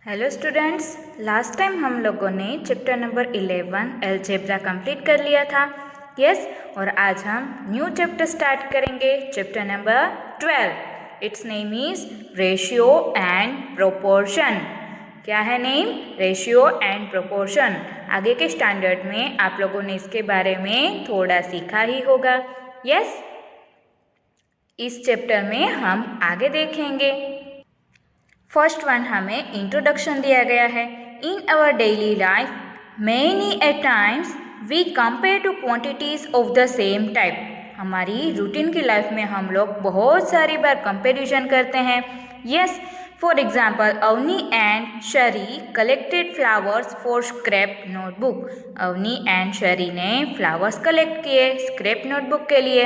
Hello students, last time हम लोगों ने चैप्टर नंबर 11 अलजेब्रा कंप्लीट कर लिया था। यस, और आज हम न्यू चैप्टर स्टार्ट करेंगे, chapter number 12। It's name is ratio and proportion. क्या है नेम? Ratio and proportion. आगे के स्टैंडर्ड में आप लोगों ने इसके बारे में थोड़ा सीखा ही होगा। यस, इस चैप्टर में हम आगे देखेंगे। फर्स्ट वन हमें इंट्रोडक्शन दिया गया है। In our daily life many a times we compare two quantities of the same type. हमारी रूटीन की लाइफ में हम लोग बहुत सारी बार कंपेरिजन करते हैं। Yes, for example Avani and Shari collected flowers for scrap notebook. Avani and Shari ने फ्लावर्स कलेक्ट किए स्क्रैप नोटबुक के लिए।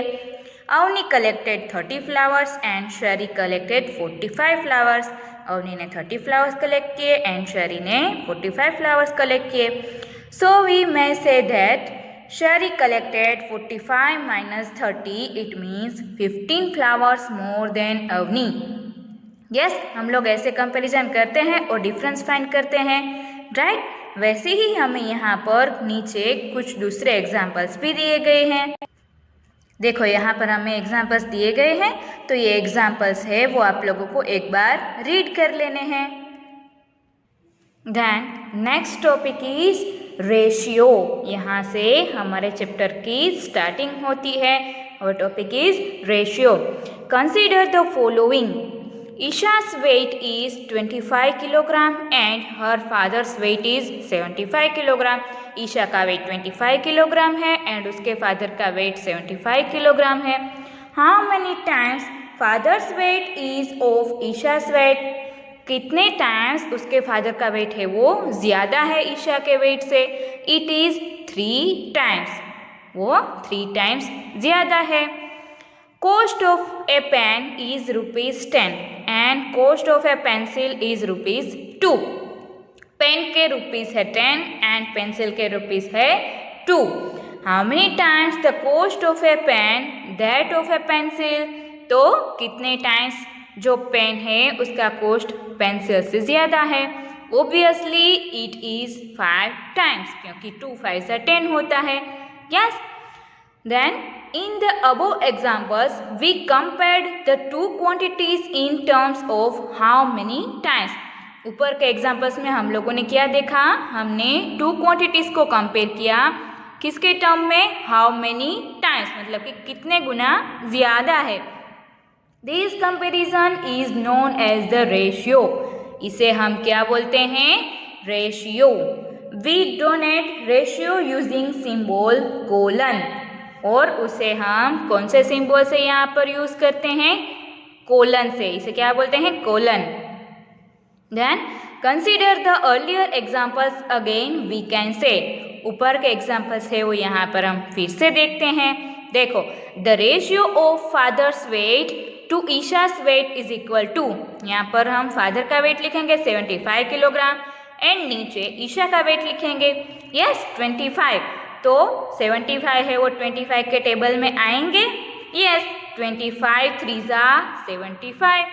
Avani collected 30 flowers and Shari collected 45 flowers. Avani ने 30 फ्लावर्स कलेक्ट किए एंड शरी ने 45 फ्लावर्स कलेक्ट किए। So we may say that Shree collected 45 minus 30, it means 15 flowers more than Avni. Yes, हम लोग ऐसे कंपैरिजन करते हैं और डिफरेंस फाइंड करते हैं, राइट? वैसे ही हमें यहाँ पर नीचे कुछ दूसरे एग्जाम्पल्स भी दिए गए हैं। देखो, यहाँ पर हमें एग्जाम्पल्स दिए गए हैं, तो ये एग्जाम्पल्स है वो आप लोगों को एक बार रीड कर लेने हैं। Then next topic is ratio. यहाँ से हमारे चैप्टर की स्टार्टिंग होती है और topic is ratio. Consider the following. Isha's weight is 25 kilogram and her father's weight is 75 kilogram. Isha का वेट 25 किलोग्राम है एंड उसके फादर का वेट 75 किलोग्राम है। How many times father's weight is of Isha's weight. कितने टाइम्स उसके फादर का weight है वो ज़्यादा है ईशा के वेट से? It is 3 times. वो 3 टाइम्स ज़्यादा है। Cost of a pen is ₹10 and cost of a pencil is ₹2। Pen के रुपीज़ है 10 एंड पेंसिल के रुपीज़ है 2। How many times the cost of a pen that of a pencil. तो कितने times जो पेन है उसका कोस्ट पेंसिल से ज़्यादा है? ओब्वियसली इट इज़ 5 टाइम्स, क्योंकि 2 5 10 होता है। Yes, then in the above examples we compared the two quantities in terms of how many times। ऊपर के एग्जाम्पल्स में हम लोगों ने क्या देखा? हमने 2 क्वांटिटीज को कंपेयर किया। किसके टर्म में? हाउ मेनी टाइम्स, मतलब कि कितने गुना ज़्यादा है। This comparison is known as the ratio. इसे हम क्या बोलते हैं? Ratio. We denote ratio using symbol colon, और उसे हम कौन से सिंबल से यहाँ पर यूज करते हैं? कोलन से। इसे क्या बोलते हैं? Colon. Then consider the earlier examples again we can say. ऊपर के एग्जाम्पल्स है वो यहाँ पर हम फिर से देखते हैं। देखो, the ratio of father's weight to Isha's weight is equal to. यहाँ पर हम फादर का वेट लिखेंगे 75 किलोग्राम एंड नीचे ईशा का वेट लिखेंगे यस 25। तो 75 है वो 25 के टेबल में आएंगे। यस, 25 3 जा 75।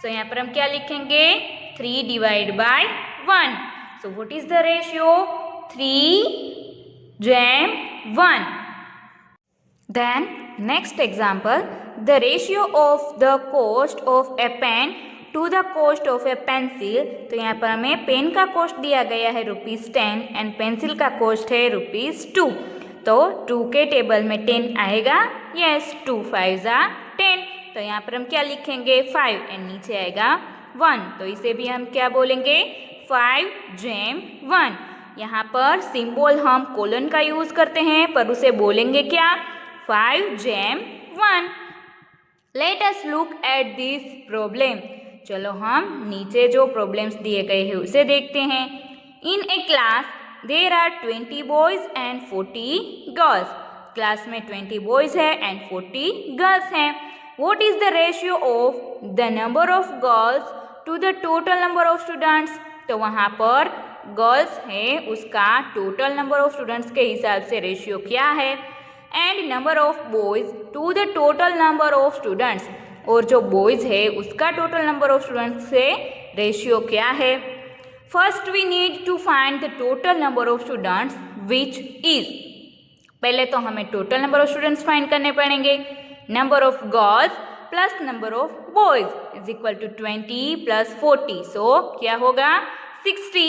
सो यहाँ पर हम क्या लिखेंगे? 3 divide by 1। So what is the ratio? 3:1। Then next example, the ratio of the cost of a pen to the cost of a pencil. तो यहाँ पर हमें पेन का कॉस्ट दिया गया है ₹10 एंड पेंसिल का कॉस्ट है ₹2। तो 2 के टेबल में 10 आएगा। यस, 2 5 जा 10। तो यहाँ पर हम क्या लिखेंगे? 5 एंड नीचे आएगा 1। तो इसे भी हम क्या बोलेंगे? 5:1। यहाँ पर सिंबल हम कोलन का यूज करते हैं, पर उसे बोलेंगे क्या? 5:1। Let us look at this problem. चलो हम नीचे जो प्रॉब्लम्स दिए गए हैं उसे देखते हैं। In a class there are 20 boys and 40 girls. Class में 20 बॉयज है एंड 40 गर्ल्स हैं। What is the ratio of the number of girls to the total number of students. तो वहाँ पर गर्ल्स है, उसका टोटल नंबर ऑफ स्टूडेंट्स के हिसाब से रेशियो क्या है, and number of boys to the total number of students, और जो बॉयज है उसका टोटल नंबर ऑफ स्टूडेंट्स से रेशियो क्या है। First we need to find the total number of students which is, पहले तो हमें total number of students find करने पड़ेंगे. Number of girls plus number of boys is equal to 20 plus 40, so क्या होगा 60.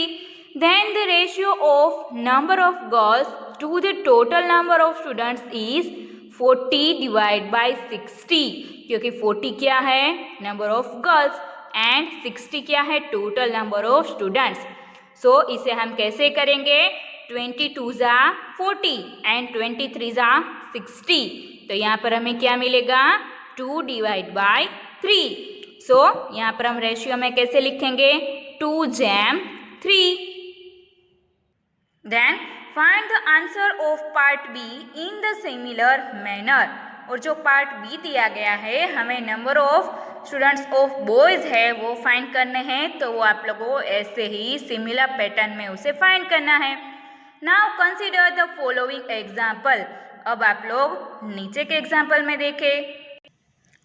Then the ratio of number of girls to the total number of students is 40 divide by 60, क्योंकि 40 क्या है number of girls and 60 क्या है total number of students. सो इसे हम कैसे करेंगे, 22 ज़ा 40 एंड 23 ज़ा 60. तो यहाँ पर हमें क्या मिलेगा 2 डिवाइड बाई 3. सो यहाँ पर हम रेशियो में कैसे लिखेंगे 2 जैम 3. Then find the answer of part B in the similar manner. और जो पार्ट बी दिया गया है हमें number of students of boys है वो फाइंड करने हैं, तो वो आप लोगों को ऐसे ही सिमिलर पैटर्न में उसे फाइंड करना है. Now consider the following example. अब आप लोग नीचे के एग्जाम्पल में देखें.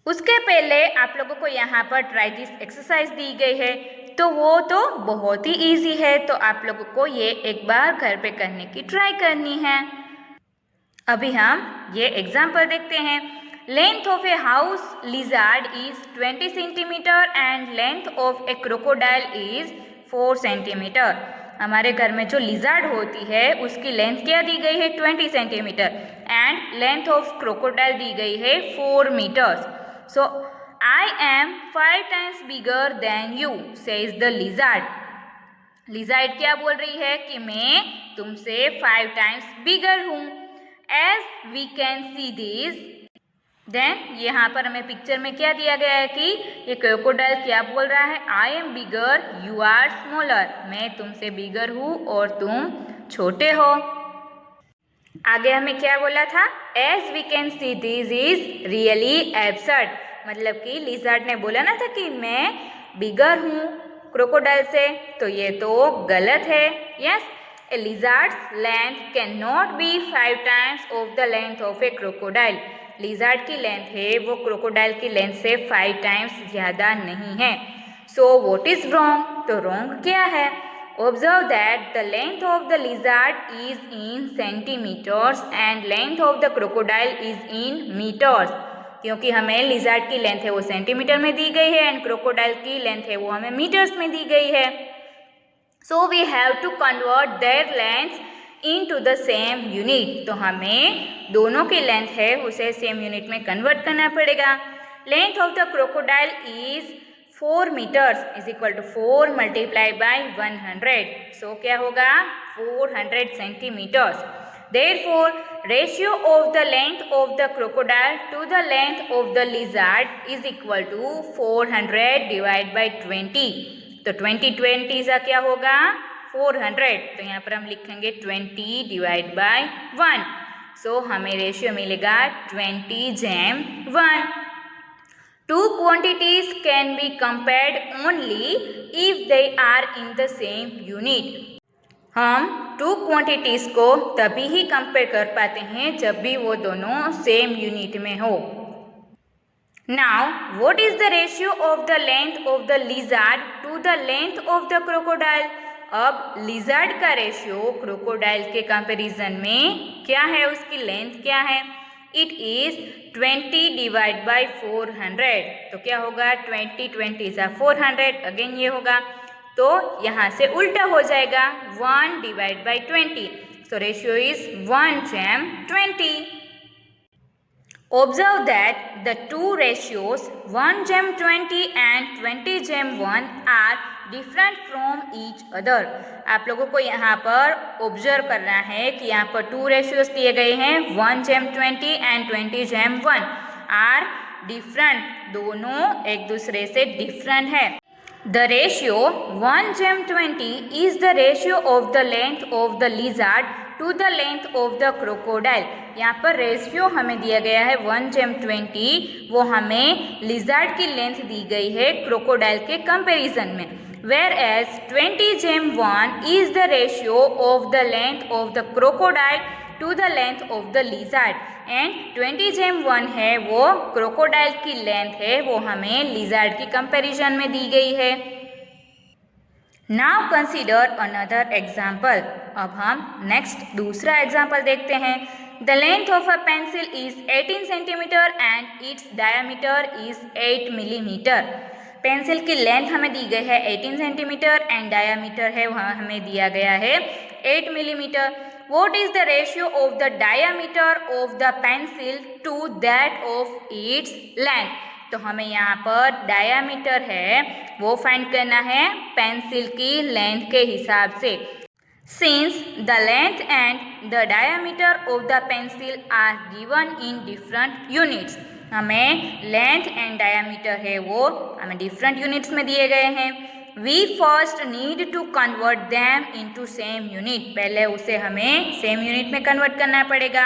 उसके पहले आप लोगों को यहाँ पर ट्राई दिस एक्सरसाइज दी गई है, तो वो तो बहुत ही इजी है, तो आप लोगों को ये एक बार घर पे करने की ट्राई करनी है. अभी हम ये एग्जाम्पल देखते हैं. Length of a house lizard is 20 centimetre and length of A crocodile is 4 centimetre. हमारे घर में जो लिजार्ड होती है उसकी लेंथ क्या दी गई है 20 centimetre and length of crocodile दी गई है 4 metres. So I am 5 times bigger than you, says the lizard. Lizard क्या बोल रही है कि मैं तुमसे 5 times bigger हूँ. As we can see this, then यहाँ पर हमें पिक्चर में क्या दिया गया है कि ये क्रोकोडाइल क्या बोल रहा है I am bigger, you are smaller. मैं तुमसे बिगर हूँ और तुम छोटे हो. आगे हमें क्या बोला था, As we can see this is really absurd. मतलब कि लिजार्ड ने बोला ना था कि मैं बिगर हूँ क्रोकोडाइल से, तो ये तो गलत है. Yes, A lizards length can not be 5 times of the length of A crocodile. Lizard की लेंथ है वो क्रोकोडाइल की लेंथ से 5 times ज़्यादा नहीं है. सो व्हाट इज रॉन्ग, तो रॉन्ग क्या है. Observe that the length of the lizard is in centimetres and length of the crocodile is in metres. क्योंकि हमें लिजार्ड की लेंथ है वो सेंटीमीटर में दी गई है एंड क्रोकोडाइल की लेंथ है वो हमें मीटर्स में दी गई है. So we have to convert their length into the same unit. तो हमें दोनों की लेंथ है उसे सेम यूनिट में कन्वर्ट करना पड़ेगा. Length of the crocodile is 4 meters is equal to 4 multiply by 100. So क्या होगा 400 centimetres. Therefore, ratio of the length of the crocodile to the length of the lizard is equal to 400 divided by 20. तो 20 सा क्या होगा 400. तो यहाँ पर हम लिखेंगे 20 डिवाइड बाय 1. सो हमें रेशियो मिलेगा 20:1. Two quantities can be compared only if they are in the same unit. हम 2 क्वांटिटीज़ को तभी ही कंपेयर कर पाते हैं जब भी वो दोनों सेम यूनिट में हो. Now what is the ratio of the length of the lizard to the length of the crocodile. अब लिजार्ड का रेशियो क्रोकोडाइल के कंपैरिजन में क्या है, उसकी लेंथ क्या है, इट इज 20 डिवाइड बाई 400. तो क्या होगा 20 सा 400. अगेन ये होगा तो यहाँ से उल्टा हो जाएगा 1 divide by 20. So ratio is 1:20. Observe that the two ratios 1:20 and 20:1 are different from each other. आप लोगों को यहाँ पर ऑब्जर्व करना है कि यहाँ पर 2 रेशियोज दिए गए हैं 1:20 एंड 20:1 आर डिफरेंट. दोनों एक दूसरे से डिफरेंट है. The ratio 1:20 is the ratio of the length of the lizard to the length of the crocodile. यहाँ पर रेशियो हमें दिया गया है 1:20, वो हमें लिजार्ड की लेंथ दी गई है क्रोकोडाइल के कंपैरिजन में. Whereas 20:1 is the ratio of the length of the crocodile to the length of the lizard. And 20:1 है वो क्रोकोडाइल की लेंथ है वो हमें लिजार्ड की कंपैरिजन में दी गई है. Now consider another example. अब हम नेक्स्ट दूसरा एग्जाम्पल देखते हैं। The length of a pencil is 18 centimetre and its diameter is 8 millimetre. Pencil की लेंथ हमें दी गई है 18 सेंटीमीटर एंड डायमीटर है वहाँ हमें दिया गया है 8 millimetre. What is the ratio of the diameter of the pencil to that of its length? तो हमें यहाँ पर डायामीटर है वो फाइंड करना है पेंसिल की लेंथ के हिसाब से। Since the length and the diameter of the pencil are given in different units, हमें लेंथ एंड डायामीटर है वो हमें डिफरेंट यूनिट्स में दिए गए हैं। We first need to convert them into same unit, पहले उसे हमें सेम यूनिट में कन्वर्ट करना पड़ेगा।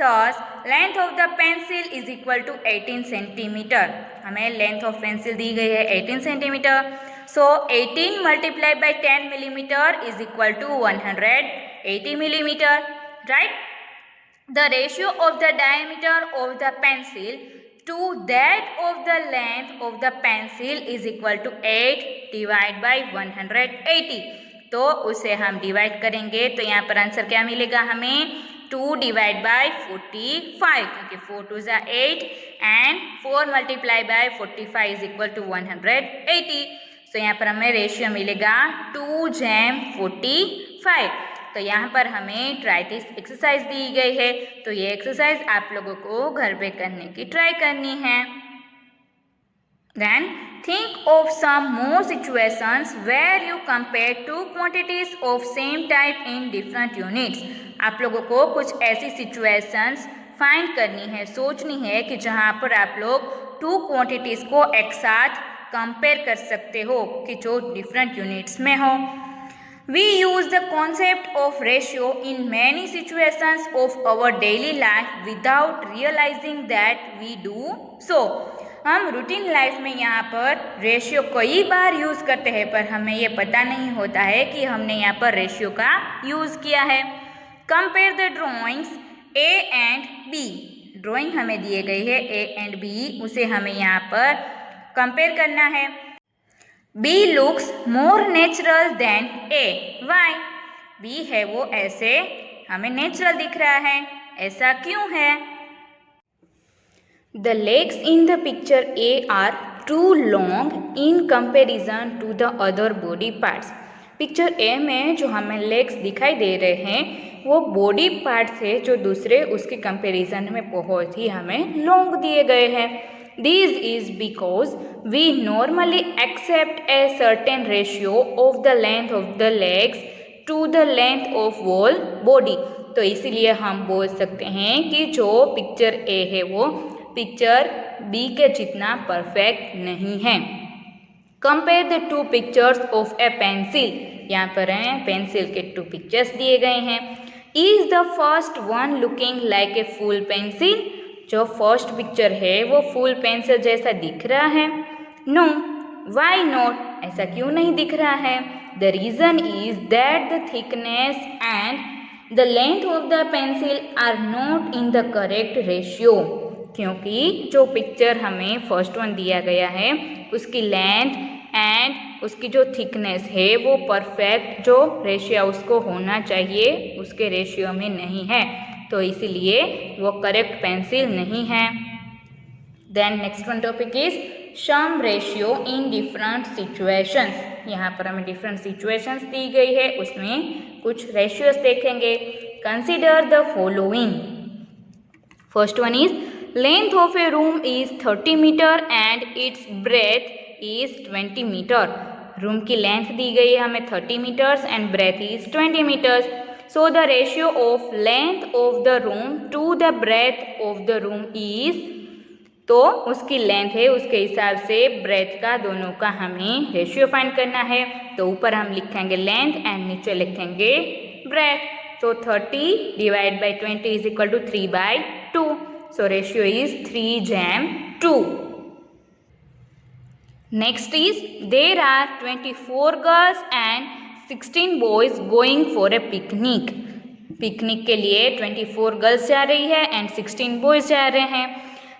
Thus, length of the pencil is equal to 18 centimetre. हमें लेंथ ऑफ पेंसिल दी गई है 18 centimetre. So 18 multiplied by 10 millimeter is equal to 180 millimeter, right? The ratio of the diameter of the pencil to that of the length of the pencil is equal to 8 divided by 180। तो उसे हम divide करेंगे तो यहाँ पर answer क्या मिलेगा हमें 2 डिवाइड बाय 45, क्योंकि 4 2 ज़ा 8 and 4 multiply by 45 is equal to 180। तो यहाँ पर हमें रेशियो मिलेगा 2:45। तो यहाँ पर हमें ट्राई दिस एक्सरसाइज दी गई है, तो ये एक्सरसाइज आप लोगों को घर पे करने की ट्राई करनी है। Then think of some more situations where you compare two quantities of same type in different units। आप लोगों को कुछ ऐसी situations फाइंड करनी है, सोचनी है कि जहाँ पर आप लोग टू क्वांटिटीज को एक साथ कंपेयर कर सकते हो कि जो डिफरेंट यूनिट्स में हो। We use the concept of ratio in many situations of our daily life without realizing that we do so। हम रूटीन लाइफ में यहाँ पर रेशियो कई बार यूज़ करते हैं, पर हमें ये पता नहीं होता है कि हमने यहाँ पर रेशियो का यूज़ किया है। Compare the drawings A and B। Drawing हमें दिए गई है A एंड B, उसे हमें यहाँ पर कंपेयर करना है। B looks more natural than A। Why? B है वो ऐसे हमें नेचुरल दिख रहा है, ऐसा क्यों है? The legs in the picture A are too long in comparison to the other body parts। Picture A में जो हमें लेग्स दिखाई दे रहे हैं वो बॉडी पार्ट्स है जो दूसरे उसके कंपैरिजन में बहुत ही हमें लॉन्ग दिए गए हैं। This is because we normally accept a certain ratio of the length of the legs to the length of whole body। तो इसीलिए हम बोल सकते हैं कि जो पिक्चर A है वो पिक्चर B के जितना परफेक्ट नहीं है। Compare the two pictures of a pencil। यहाँ पर हैं पेंसिल के टू पिक्चर्स दिए गए हैं। Is the first one looking like a full pencil? जो फर्स्ट पिक्चर है वो फुल पेंसिल जैसा दिख रहा है? नो। Why not? ऐसा क्यों नहीं दिख रहा है? The reason is that the thickness and the length of the pencil are not in the correct ratio. क्योंकि जो पिक्चर हमें फर्स्ट वन दिया गया है उसकी लेंथ एंड उसकी जो थिकनेस है वो परफेक्ट जो रेशियो उसको होना चाहिए उसके रेशियो में नहीं है, तो इसीलिए वो करेक्ट पेंसिल नहीं है। Then next one topic is some ratio in different situations. यहाँ पर हमें डिफरेंट सिचुएशंस दी गई है, उसमें कुछ रेशियोस देखेंगे। Consider the following. First one is length of a room is 30 metre and its breadth is 20 metre. Room की length दी गई है हमें 30 metres and breadth is 20 metres. So the ratio of length of the room to the breadth of the room is, तो उसकी length है उसके हिसाब से ब्रेथ का दोनों का हमें रेशियो फाइंड करना है। तो ऊपर हम लिखेंगे लेंथ एंड नीचे लिखेंगे ब्रेथ। तो 30 divide by 20 is equal to 3/2। So ratio is 3:2। Next is there are 24 girls and 16 boys going for a picnic. Picnic के लिए 24 गर्ल्स जा रही है एंड 16 बॉयज जा रहे हैं।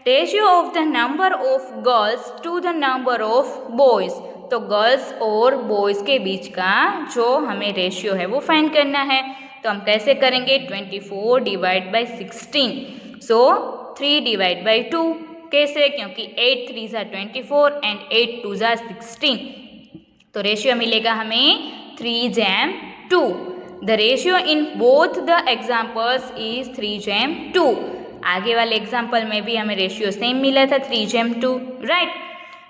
Ratio of the number of girls to the number of boys. तो girls और बॉयज़ के बीच का जो हमें रेशियो है वो फाइंड करना है। तो हम कैसे करेंगे, 24 divide by 16, so 3 divide by 2। कैसे, क्योंकि 8 3 ज़ा 24 एंड 8 2 ज़ा 16, तो रेशियो मिलेगा हमें 3:2। The ratio in both the examples is 3:2। आगे वाले एग्जाम्पल में भी हमें रेशियो सेम मिला था 3:2, right.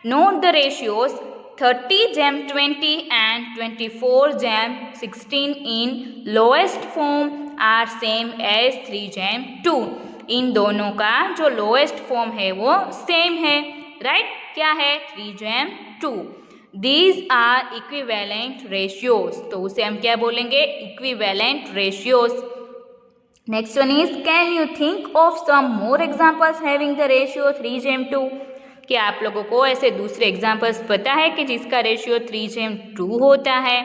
Note the ratios 30:20 and 24:16 in lowest form are same as 3:2। इन दोनों का जो लोएस्ट फॉर्म है वो सेम है, राइट। क्या है, 3:2। दीज आर इक्विवेलेंट रेशियोज, तो उसे हम क्या बोलेंगे, equivalent ratios. Next one is, can you think of some more examples having the ratio 3:2। क्या आप लोगों को ऐसे दूसरे एग्जाम्पल्स पता है कि जिसका रेशियो 3:2 होता है?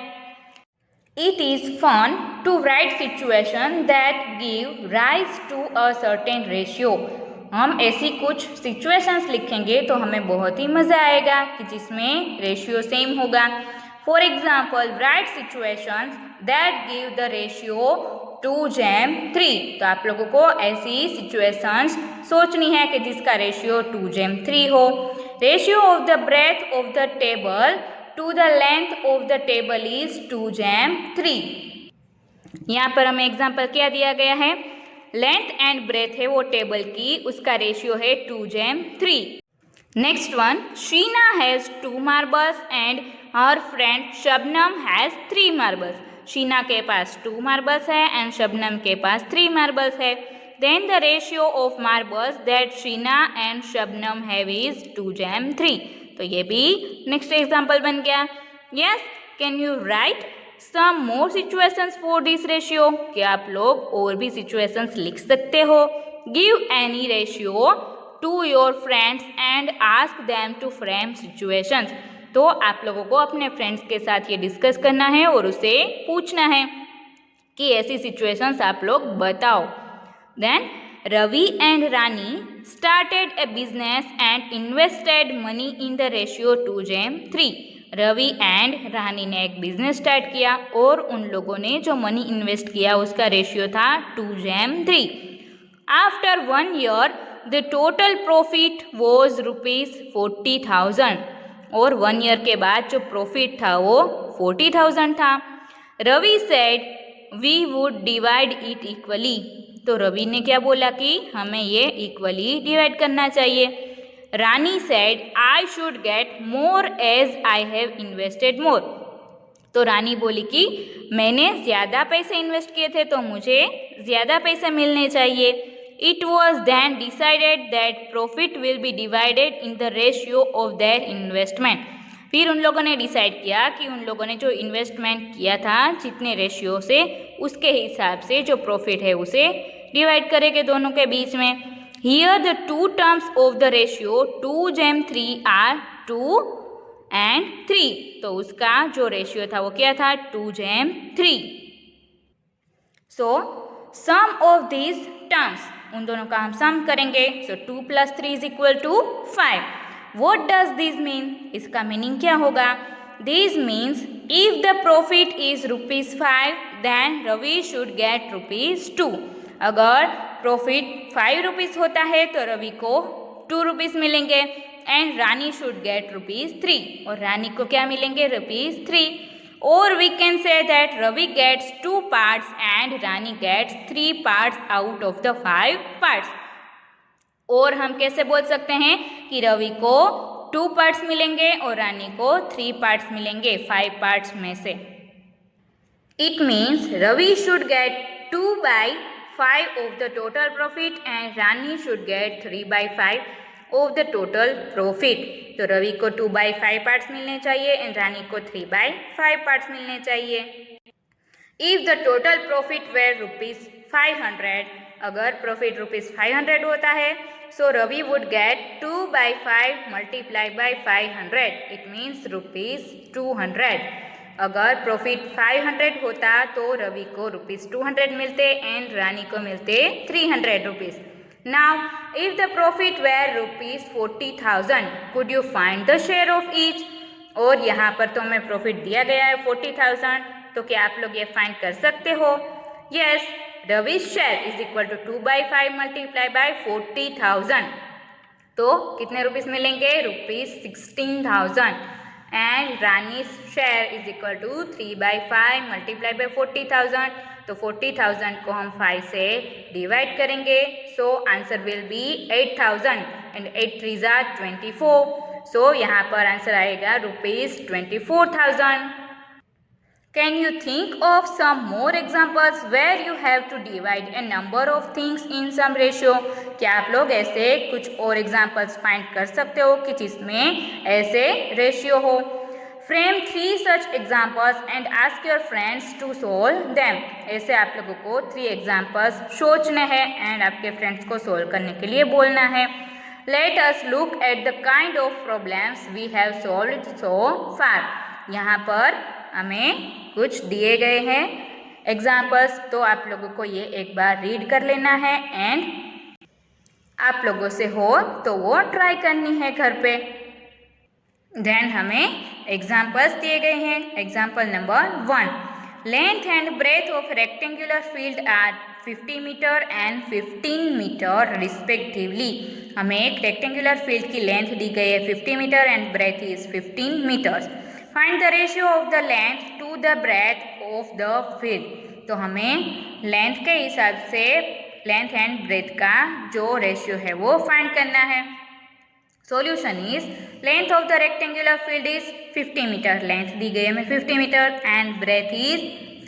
It is fun to write situation that give rise to a certain ratio. हम ऐसी कुछ सिचुएशंस लिखेंगे तो हमें बहुत ही मज़ा आएगा कि जिसमें रेशियो सेम होगा। For example, right situations that give the ratio 2:3। तो आप लोगों को ऐसी सिचुएशंस सोचनी है कि जिसका रेशियो 2:3 हो। Ratio of the breadth of the table to the length of the table is 2:3। यहाँ पर हमें एग्जाम्पल क्या दिया गया है, लेंथ एंड ब्रेथ है वो टेबल की, उसका रेशियो है 2:3। Next one, Sheena has 2 marbles and her friend Shabnam has 3 marbles. Sheena के पास 2 मार्बल्स है एंड शबनम के पास 3 मार्बल्स है। Then the ratio of marbles that Sheena and Shabnam have is 2:3। तो ये भी नेक्स्ट एग्जाम्पल बन गया। Yes, can you write some more situations for this ratio. क्या आप लोग और भी सिचुएशंस लिख सकते हो? Give any ratio to your friends and ask them to frame situations. तो आप लोगों को अपने फ्रेंड्स के साथ ये डिस्कस करना है और उसे पूछना है कि ऐसी सिचुएशंस आप लोग बताओ। Then Ravi and Rani started a business and invested money in the ratio 2:3. Ravi and Rani ने एक बिजनेस स्टार्ट किया और उन लोगों ने जो मनी इन्वेस्ट किया उसका रेशियो था 2:3। After 1 year the total profit was ₹40,000 और 1 year के बाद जो प्रॉफिट था वो 40,000 था। Ravi said we would divide it equally. तो रवि ने क्या बोला कि हमें ये इक्वली डिवाइड करना चाहिए। Rani said I should get more as I have invested more. तो रानी बोली कि मैंने ज़्यादा पैसे इन्वेस्ट किए थे तो मुझे ज़्यादा पैसे मिलने चाहिए। It was then decided that profit will be divided in the ratio of their investment. फिर उन लोगों ने डिसाइड किया कि उन लोगों ने जो इन्वेस्टमेंट किया था जितने रेशियो से, उसके हिसाब से जो प्रॉफिट है उसे डिवाइड करेंगे दोनों के बीच में। Here the 2 terms of the ratio 2:3 are 2 and 3। तो उसका जो रेशियो था वो क्या था, 2:3। सो सम ऑफ दीज टर्म्स, उन दोनों का हम सम करेंगे। सो 2 + 3 = 5। What does this mean? इसका मीनिंग क्या होगा? This means if the profit is ₹5 then Ravi should get ₹2। अगर प्रॉफिट 5 रुपीज़ होता है तो रवि को 2 रुपीज़ मिलेंगे एंड रानी शुड गेट ₹3 और रानी को क्या मिलेंगे, ₹3। और we can say that Ravi gets 2 parts and Rani gets 3 parts out of the 5 parts। और हम कैसे बोल सकते हैं कि रवि को 2 पार्ट्स मिलेंगे और रानी को 3 पार्ट्स मिलेंगे 5 पार्ट्स में से। It means Ravi should get 2/5 of the total profit and Rani should get 3/5 of the total profit. तो रवि को 2/5 पार्ट्स मिलने चाहिए एंड रानी को 3/5 पार्ट्स मिलने चाहिए। If the total profit were ₹500, अगर प्रॉफिट ₹500 होता है, so Ravi would get 2/5 multiplied by 500, it means ₹200। अगर प्रॉफिट 500 होता तो रवि को ₹200 मिलते एंड रानी को मिलते 300 rupees. Now if the profit were ₹40,000, could you find the share of each? और यहाँ पर तो हमें प्रॉफिट दिया गया है 40,000, तो क्या आप लोग ये फाइंड कर सकते हो? Yes, Ravi's share is equal to 2/5 multiply by 40,000, तो कितने रुपीस मिलेंगे? ₹16,000। And Rani's share is equal to 3/5 multiply by 40,000, तो 40,000 को हम 5 से डिवाइड करेंगे, so answer will be 8,000 and 8 3 ज़ा 24, सो यहाँ पर आंसर आएगा ₹24,000। Can you think of some more examples where you have to divide a number of things in some ratio? क्या आप लोग ऐसे कुछ और एग्जाम्पल्स फाइंड कर सकते हो कि जिसमें ऐसे रेशियो हो? Frame 3 such examples and ask your friends to solve them. ऐसे आप लोगों को 3 एग्जाम्पल्स सोचने हैं एंड आपके फ्रेंड्स को सोल्व करने के लिए बोलना है. Let us look at the kind of problems we have solved so far. यहाँ पर हमें कुछ दिए गए हैं एग्जाम्पल्स, तो आप लोगों को ये एक बार रीड कर लेना है एंड आप लोगों से हो तो वो ट्राई करनी है घर पे. देन हमें एग्जाम्पल्स दिए गए हैं. Example number 1, length and breadth of rectangular field are 50 metre and 15 metre respectively. हमें एक रेक्टेंगुलर फील्ड की लेंथ दी गई है 50 metre and breadth is 15 metres. Find the ratio of the length to the breadth of the field. तो हमें length के हिसाब से लेंथ एंड ब्रेथ का जो रेशियो है वो फाइंड करना है. Solution is length of the rectangular field is 50 metre. Length दी गई है 50 metre and breadth is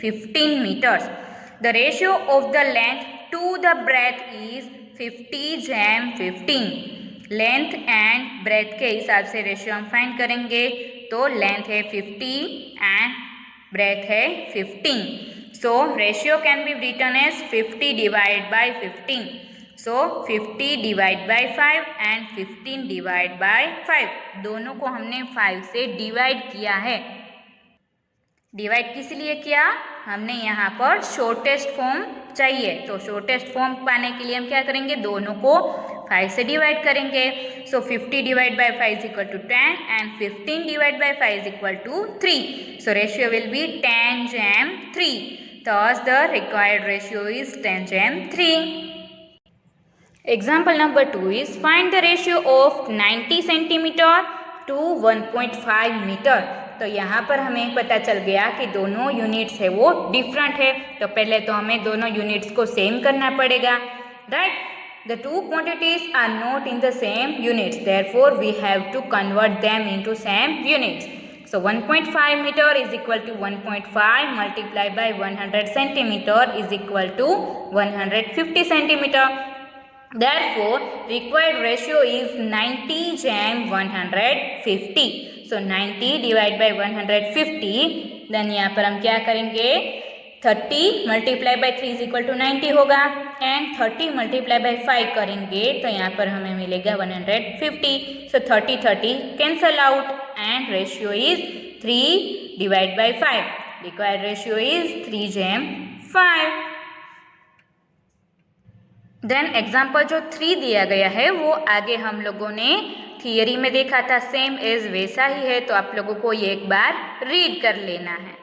15 metres. The ratio of the length to the breadth is 50/15. Length and breadth के हिसाब से रेशियो हम फाइंड करेंगे. तो लेंथ है 50 एंड ब्रेथ है 15. So ratio can be written as 50 divide by 15. So 50 divide by 5 and 15 divide by 5. दोनों को हमने 5 से डिवाइड किया है. डिवाइड किस लिए किया? हमने यहाँ पर शॉर्टेस्ट फॉर्म चाहिए, तो शॉर्टेस्ट फॉर्म पाने के लिए हम क्या करेंगे? दोनों को 5 से डिवाइड करेंगे. So 50 divide by 5 is equal to 10 and 15 divide by 5 is equal to 3. So ratio will be 10/3. Thus the required ratio is 10/3. Example number 2 is find the ratio of 90 centimeter to 1.5 meter. तो यहाँ पर हमें पता चल गया कि दोनों units है वो डिफरेंट है, तो पहले तो हमें दोनों यूनिट्स को सेम करना पड़ेगा, right? The two quantities are not in the same units, therefore we have to convert them into same units. So 1.5 meter is equal to 1.5 multiplied by 100 centimeter is equal to 150 centimeter. Therefore required ratio is 90/150. So 90 divided by 150. Then यहाँ पर हम क्या करेंगे? 30 multiply by 3 is equal to 90 होगा and 30 multiply bye 5 करेंगे तो यहाँ पर हमें मिलेगा 150. So 30 cancel out and ratio is 3 divide by 5. Required ratio is 3/5. Then example जो 3 दिया गया है वो आगे हम लोगों ने थियरी में देखा था, सेम एज वैसा ही है, तो आप लोगों को ये एक बार रीड कर लेना है.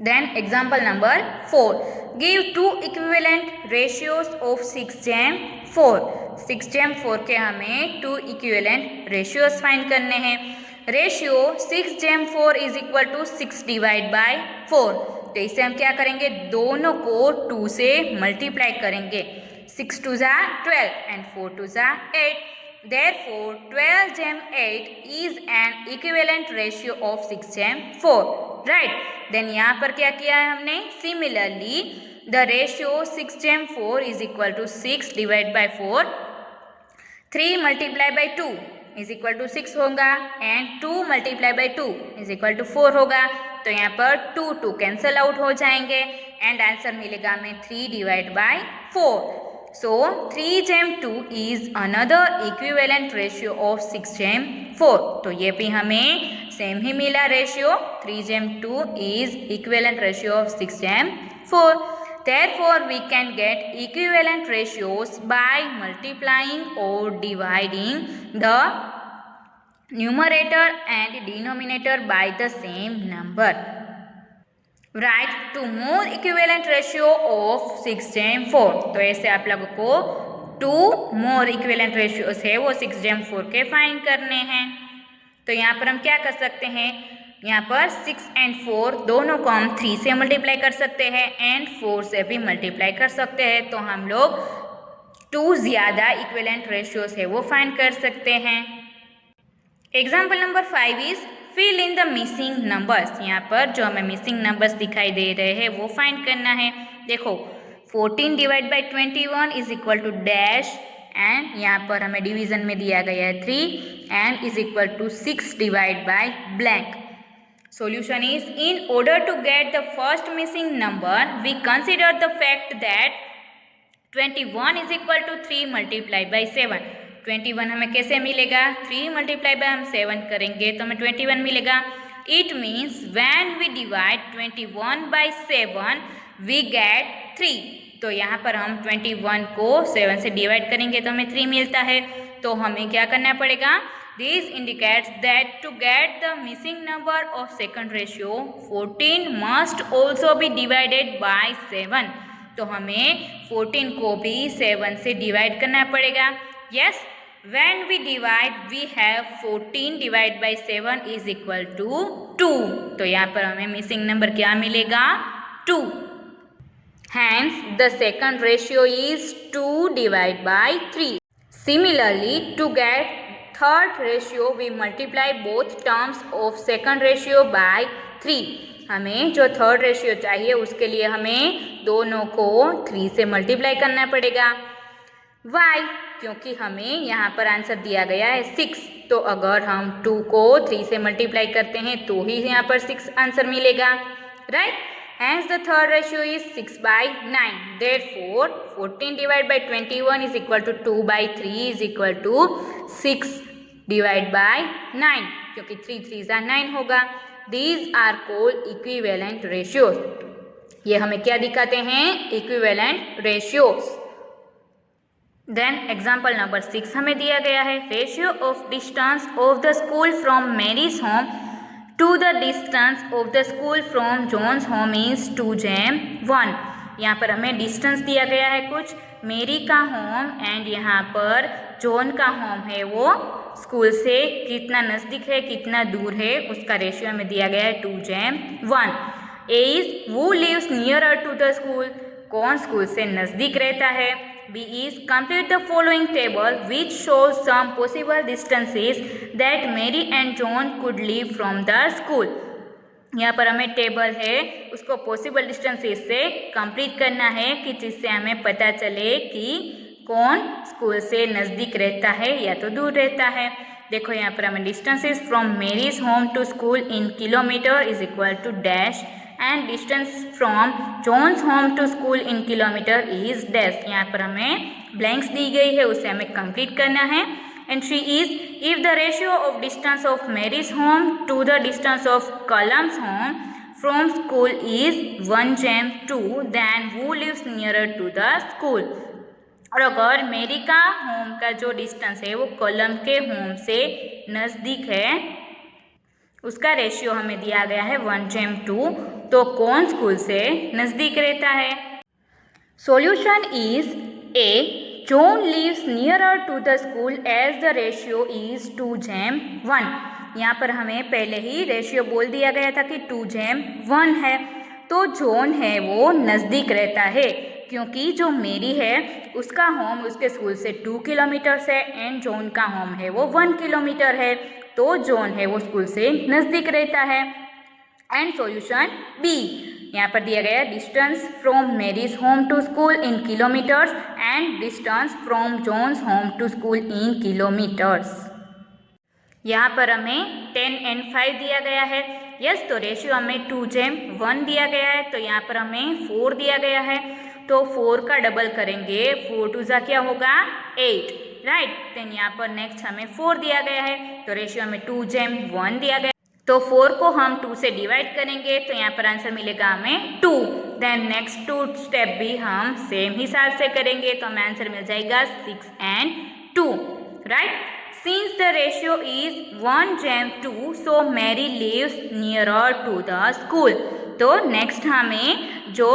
Then example number 4. Give two equivalent ratios of 6/4. 6/4 के हमें 2 equivalent ratios find करने हैं. Ratio 6/4 is equal to 6 divide by 4. तो इसे हम क्या करेंगे? दोनों को 2 से मल्टीप्लाई करेंगे. 6 2 ज़ा 12 एंड 4 2 ज़ा 8. Therefore 12/8 is an equivalent ratio of 6/4. Right? Then यहाँ पर क्या किया है हमने? Similarly, the ratio 6/4 is equal to 6 divided by 4. 3 multiplied by 2 is equal to 6 होगा and 2 multiplied by 2 is equal to 4 होगा. तो यहाँ पर 2 कैंसल आउट हो जाएंगे एंड आंसर मिलेगा हमें 3 divide by 4. So 3/2 is another equivalent ratio of 6/4. तो ये भी हमें सेम ही मिला ratio. 3/2 is equivalent ratio of 6/4. Therefore we can get equivalent ratios by multiplying or dividing the numerator and denominator by the same number. Write two more equivalent ratio of 6/4. तो ऐसे आप लोगों को 2 मोर इक्विवेलेंट रेशियोज है वो 6/4 के find करने हैं. तो यहाँ पर हम क्या कर सकते हैं, यहाँ पर 6 and 4 दोनों को हम 3 से मल्टीप्लाई कर सकते हैं एंड 4 से भी मल्टीप्लाई कर सकते हैं. तो हम लोग 2 ज़्यादा इक्विवेलेंट रेशियोज है वो फाइंड कर सकते हैं. Example number 5 is fill in the missing numbers. यहाँ पर जो हमें मिसिंग नंबर्स दिखाई दे रहे हैं वो फाइंड करना है. देखो 14 divide by 21 is equal to dash and यहाँ पर हमें डिवीजन में दिया गया है 3 and is equal to 6 divide by blank. Solution is, in order to get the first missing number, we consider the fact that 21 is equal to 3 multiplied by 7. 21 हमें कैसे मिलेगा, 3 मल्टीप्लाई बाय हम 7 करेंगे तो हमें 21 मिलेगा. It means when we divide 21 by 7 we get 3. तो यहाँ पर हम 21 को 7 से डिवाइड करेंगे तो हमें 3 मिलता है. तो हमें क्या करना पड़ेगा, this indicates that to get the missing number of second ratio 14 must also be divided by 7. तो हमें 14 को भी 7 से डिवाइड करना पड़ेगा. Yes, when we divide, we have 14 divided by 7 is equal to 2. तो यहाँ पर हमें मिसिंग नंबर क्या मिलेगा, 2. Hence, the second ratio is 2 divided by 3. Similarly, to get third ratio, we multiply both terms of second ratio by 3. हमें जो third ratio चाहिए उसके लिए हमें दोनों को 3 से मल्टीप्लाई करना पड़ेगा. Why? क्योंकि हमें यहाँ पर आंसर दिया गया है 6. तो अगर हम 2 को 3 से मल्टीप्लाई करते हैं तो ही यहाँ पर 6 आंसर मिलेगा. Right. Hence the third ratio is 6/9. Therefore 14 divided by 21 is equal to 2/3 is equal to 6 divided by 9. क्योंकि 3 3 9 होगा. These are called equivalent ratios. ये हमें क्या दिखाते हैं, equivalent ratios. Then example number 6 हमें दिया गया है. Ratio of distance of the school from Mary's home to the distance of the school from John's home is 2/1. यहाँ पर हमें डिस्टेंस दिया गया है कुछ, मेरी का होम एंड यहाँ पर जॉन का होम है वो स्कूल से कितना नज़दीक है कितना दूर है उसका रेशियो हमें दिया गया है 2/1. A is who lives nearer to the school, कौन स्कूल से नज़दीक रहता है. B is complete the following table which shows some possible distances that Mary and John could live from the school. यहाँ पर हमें टेबल है उसको पॉसिबल डिस्टेंसेस से कंप्लीट करना है कि जिससे हमें पता चले कि कौन स्कूल से नज़दीक रहता है या तो दूर रहता है. देखो यहाँ पर हमें distances from Mary's home to school in kilometre is equal to dash and distance from John's home to school in kilometre is dash. यहाँ पर हमें ब्लैंक्स दी गई है उसे हमें कंप्लीट करना है. Entry is if the ratio of distance of Mary's home to the distance of Kalam's home from school is 1/2 then who lives nearer to the school. और अगर मेरी का होम का जो डिस्टेंस है वो कलम के होम से नज़दीक है उसका रेशियो हमें दिया गया है 1/2. तो कौन स्कूल से नज़दीक रहता है. Solution is a, John lives nearer to the school as the ratio is 2/1. यहाँ पर हमें पहले ही रेशियो बोल दिया गया था कि 2/1 है. तो जॉन है वो नज़दीक रहता है क्योंकि जो मेरी है उसका होम उसके स्कूल से 2 किलोमीटर है एंड जॉन का होम है वो 1 किलोमीटर है. तो जॉन है वो स्कूल से नज़दीक रहता है. एंड सॉल्यूशन बी, यहाँ पर दिया गया distance from Mary's home to school in kilometres and distance from John's home to school in kilometres. यहाँ पर हमें 10 and 5 दिया गया है. यस, तो रेशियो हमें 2/1 दिया गया है. तो यहाँ पर हमें 4 दिया गया है. तो 4 का डबल करेंगे, 4 2 क्या होगा 8. राइट. देन यहाँ पर नेक्स्ट हमें 4 दिया गया है. तो रेशियो हमें 2/1 दिया गया. तो 4 को हम 2 से डिवाइड करेंगे तो यहाँ पर आंसर मिलेगा हमें 2. देन नेक्स्ट 2 स्टेप भी हम सेम हिसाब से करेंगे तो हमें आंसर मिल जाएगा 6 and 2. Right. Since the ratio is 1:2, so Mary lives nearer to the school. तो नेक्स्ट हमें जो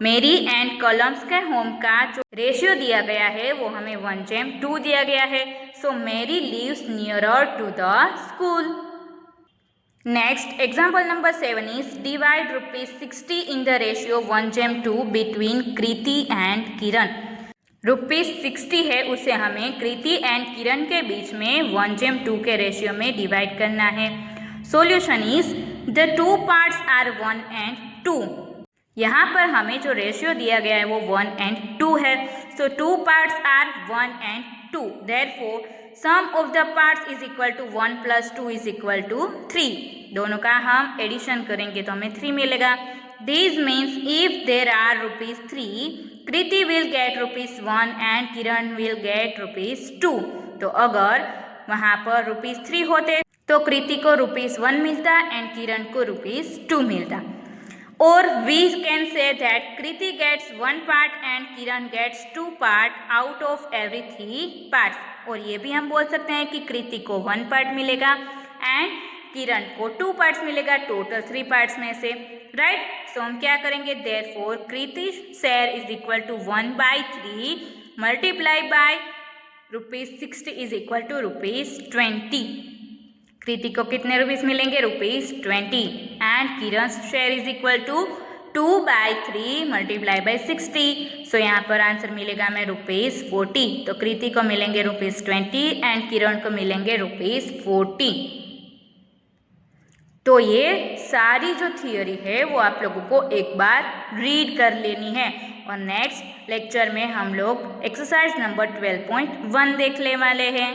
मेरी एंड कॉलम्स के होम का जो रेशियो दिया गया है वो हमें 1:2 दिया गया है. So Mary lives nearer to the school. Next example number 7 is divide ₹60 in the ratio 1:2 between Kriti and Kiran. ₹60 है, उसे हमें कृति एंड किरण के बीच में 1:2 के रेशियो में डिवाइड करना है. Solution is the two parts are 1 and 2. यहाँ पर हमें जो रेशियो दिया गया है वो 1 and 2 है. So two parts are 1 and 2. Therefore sum of the parts is equal to 1 + 2 is equal to 3. दोनों का हम एडिशन करेंगे तो हमें 3 मिलेगा. This means if there are ₹3, Kriti will get ₹1 and Kiran will get ₹2. तो अगर वहाँ पर ₹3 होते तो कृति को ₹1 मिलता एंड किरण को ₹2 मिलता. और we can say that Kriti gets 1 part and Kiran gets 2 part out of every 3 parts. और ये भी हम बोल सकते हैं कि कृति को 1 पार्ट मिलेगा एंड किरण को 2 पार्ट्स मिलेगा टोटल 3 पार्ट्स में से. राइट. सो हम क्या करेंगे, therefore Kriti share is equal to 1/3 multiply by ₹60 is equal to ₹20. Kriti को कितने रुपीस मिलेंगे, ₹20. And Kiran share is equal to 2/3 multiply by 60. So यहाँ पर आंसर मिलेगा हमें ₹40. तो कृति को मिलेंगे ₹20 एंड किरण को मिलेंगे ₹40. तो ये सारी जो थियोरी है वो आप लोगों को एक बार रीड कर लेनी है. और नेक्स्ट लेक्चर में हम लोग एक्सरसाइज नंबर 12.1 देखने वाले हैं.